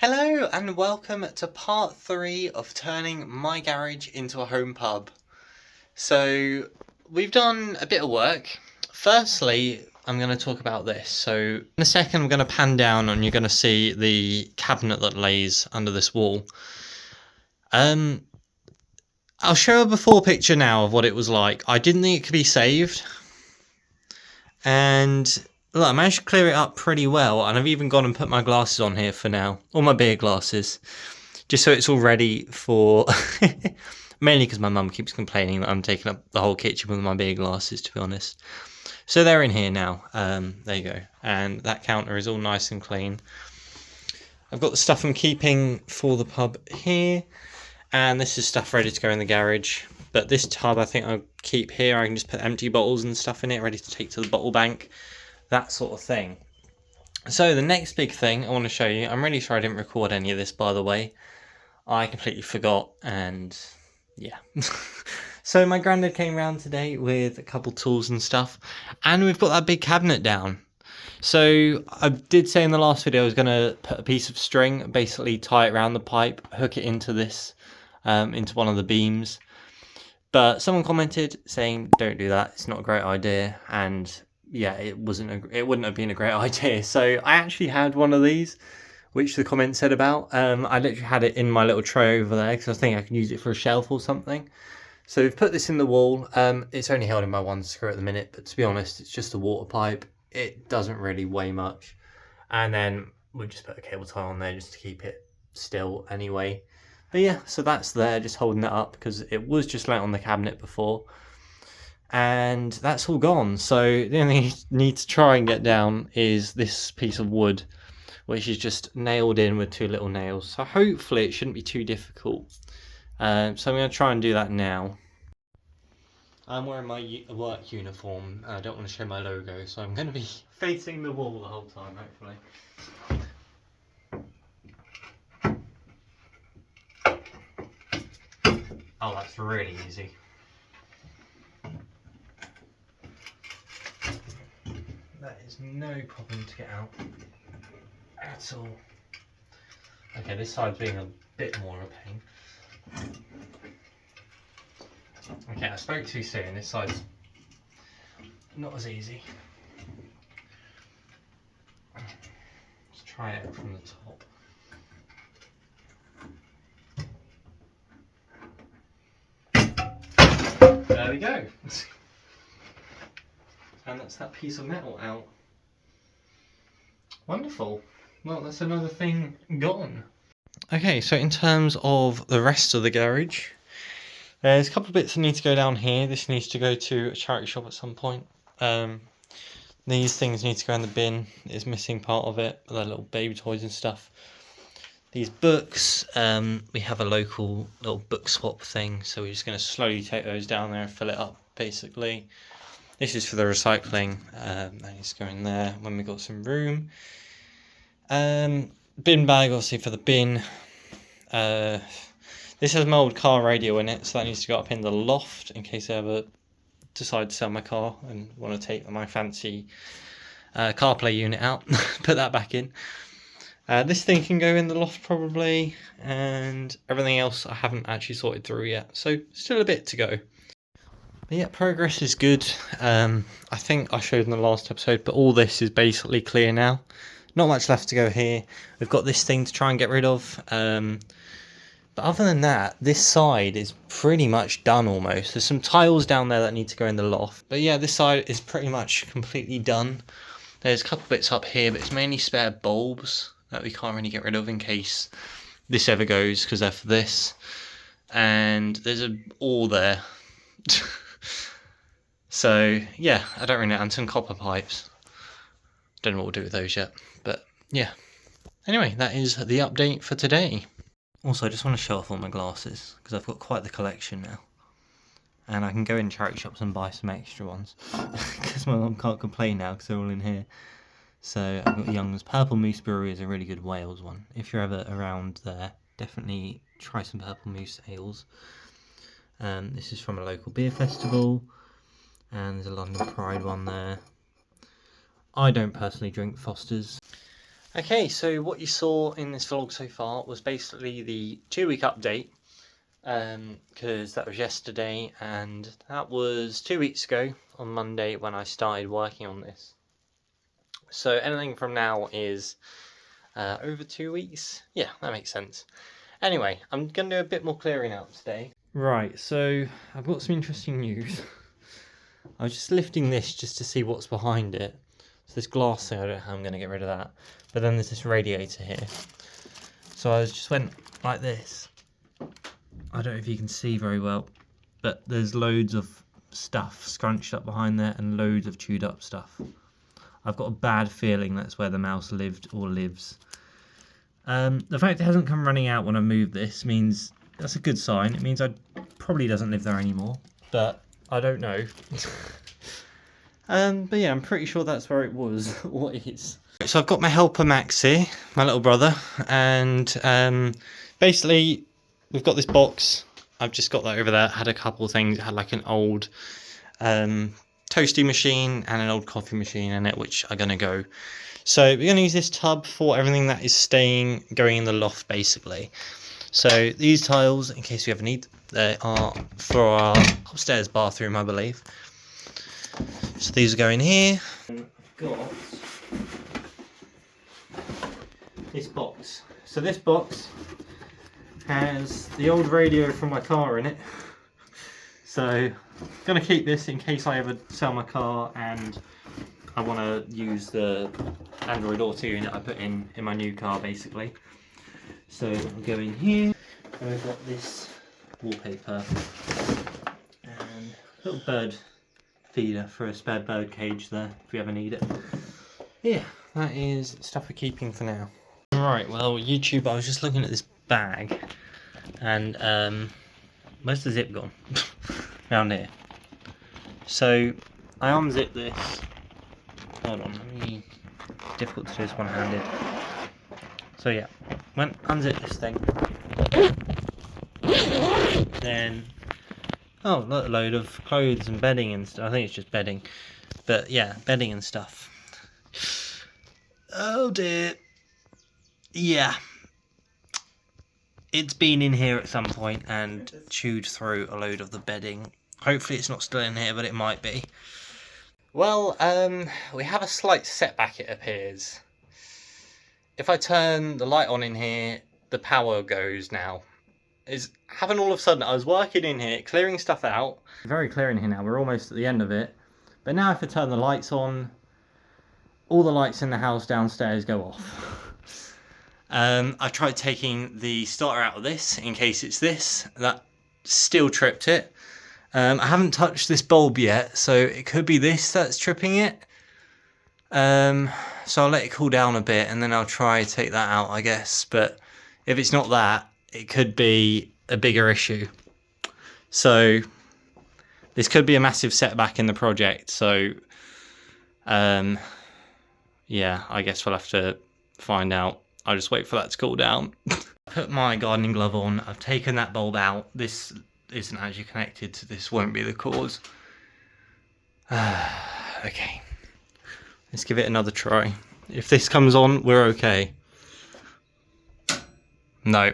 Hello and welcome to part 3 of turning my garage into a home pub. So we've done a bit of work. Firstly, I'm going to talk about this. So in a second I'm going to pan down and you're going to see the cabinet that lays under this wall. I'll show a before picture now of what it was like. I didn't think it could be saved. And look, I managed to clear it up pretty well, and I've even gone and put my glasses on here for now, all my beer glasses, just so it's all ready for, mainly because my mum keeps complaining that I'm taking up the whole kitchen with my beer glasses, to be honest. So they're in here now, there you go, and that counter is all nice and clean. I've got the stuff I'm keeping for the pub here, and this is stuff ready to go in the garage. But this tub I think I'll keep here. I can just put empty bottles and stuff in it, ready to take to the bottle bank, that sort of thing. So the next big thing I want to show you, I'm really sorry I didn't record any of this, by the way. I completely forgot, and yeah. So my granddad came round today with a couple tools and stuff, and we've got that big cabinet down. So I did say in the last video I was going to put a piece of string, basically tie it around the pipe, hook it into this, into one of the beams. But someone commented saying don't do that, it's not a great idea, and yeah, it wouldn't have been a great idea. So I actually had one of these, which the comment said about. I literally had it in my little tray over there because I was thinking I could use it for a shelf or something. So we've put this in the wall. It's only held in by one screw at the minute, but to be honest, it's just a water pipe. It doesn't really weigh much. And then we just put a cable tie on there just to keep it still anyway. But yeah, so that's there, just holding it up because it was just laying on the cabinet before. And that's all gone. So the only thing you need to try and get down is this piece of wood, which is just nailed in with two little nails. So hopefully it shouldn't be too difficult. So I'm going to try and do that now. I'm wearing my work uniform. I don't want to show my logo, so I'm going to be facing the wall the whole time, hopefully. Oh, that's really easy. That is no problem to get out at all. Okay, this side's being a bit more of a pain. Okay, I spoke too soon. This side's not as easy. Let's try it from the top. There we go. And that's that piece of metal out. Wonderful. Well, that's another thing gone. Okay, so in terms of the rest of the garage, there's a couple of bits that need to go down here. This needs to go to a charity shop at some point. These things need to go in the bin. It's missing part of it, the little baby toys and stuff. These books, we have a local little book swap thing, so we're just going to slowly take those down there and fill it up, basically. This is for the recycling, that needs to go in there when we've got some room. Bin bag, obviously, for the bin. This has my old car radio in it, so that needs to go up in the loft in case I ever decide to sell my car and want to take my fancy CarPlay unit out. Put that back in. This thing can go in the loft probably, and everything else I haven't actually sorted through yet, so still a bit to go. But yeah, progress is good. I think I showed in the last episode, but all this is basically clear now. Not much left to go here. We've got this thing to try and get rid of. But other than that, this side is pretty much done almost. There's some tiles down there that need to go in the loft. But yeah, this side is pretty much completely done. There's a couple bits up here, but it's mainly spare bulbs that we can't really get rid of in case this ever goes, because they're for this. And there's a all there. So yeah, I don't really know. And some copper pipes. Don't know what we'll do with those yet, but yeah. Anyway, that is the update for today. Also, I just want to show off all my glasses because I've got quite the collection now, and I can go in charity shops and buy some extra ones because my mum can't complain now because they're all in here. So I've got Young's Purple Moose Brewery is a really good Wales one. If you're ever around there, definitely try some Purple Moose ales. This is from a local beer festival, and there's a London Pride one there. I don't personally drink Foster's. Okay, so what you saw in this vlog so far was basically the 2-week update, because that was yesterday, and that was 2 weeks ago on Monday when I started working on this. So anything from now is over 2 weeks. Yeah, that makes sense. Anyway, I'm going to do a bit more clearing out today. Right, so I've got some interesting news. I was just lifting this just to see what's behind it. So this glass thing, I don't know how I'm going to get rid of that. But then there's this radiator here. So I just went like this. I don't know if you can see very well, but there's loads of stuff scrunched up behind there and loads of chewed up stuff. I've got a bad feeling that's where the mouse lived or lives. The fact it hasn't come running out when I moved this means that's a good sign. It means it probably doesn't live there anymore, but I don't know. But yeah, I'm pretty sure that's where it was, or is. So I've got my helper Max here, my little brother, and basically we've got this box. I've just got that over there. It had a couple of things. It had like an old toasty machine and an old coffee machine in it, which are going to go. So we're going to use this tub for everything that is going in the loft, basically. So these tiles, in case we ever need, they are for our upstairs bathroom, I believe. So these are going here. I've got this box. So this box has the old radio from my car in it. So I'm going to keep this in case I ever sell my car and I want to use the Android Auto unit I put in my new car, basically. So I'll go in here, and I've got this wallpaper and a little bird feeder for a spare bird cage there if we ever need it. Yeah, that is stuff we're keeping for now. Right, well, YouTube, I was just looking at this bag and where's the zip gone? Down here. So I unzipped this. Hold on, difficult to do this one-handed. So yeah, unzip this thing. Then, oh, look, a load of clothes and bedding and stuff. I think it's just bedding. But yeah, bedding and stuff. Oh dear. Yeah. It's been in here at some point and chewed through a load of the bedding. Hopefully it's not still in here, but it might be. Well, we have a slight setback, it appears. If I turn the light on in here, the power goes now. It's happened all of a sudden. I was working in here, clearing stuff out. Very clear in here now, we're almost at the end of it. But now if I turn the lights on, all the lights in the house downstairs go off. I tried taking the starter out of this, in case it's this. That still tripped it. I haven't touched this bulb yet, so it could be this that's tripping it. So I'll let it cool down a bit and then I'll try to take that out, I guess. But if it's not that, it could be a bigger issue. So this could be a massive setback in the project. So yeah, I guess we'll have to find out. I'll just wait for that to cool down. Put my gardening glove on. I've taken that bulb out. This isn't actually connected, so this won't be the cause. Okay. Let's give it another try. If this comes on, we're okay. No.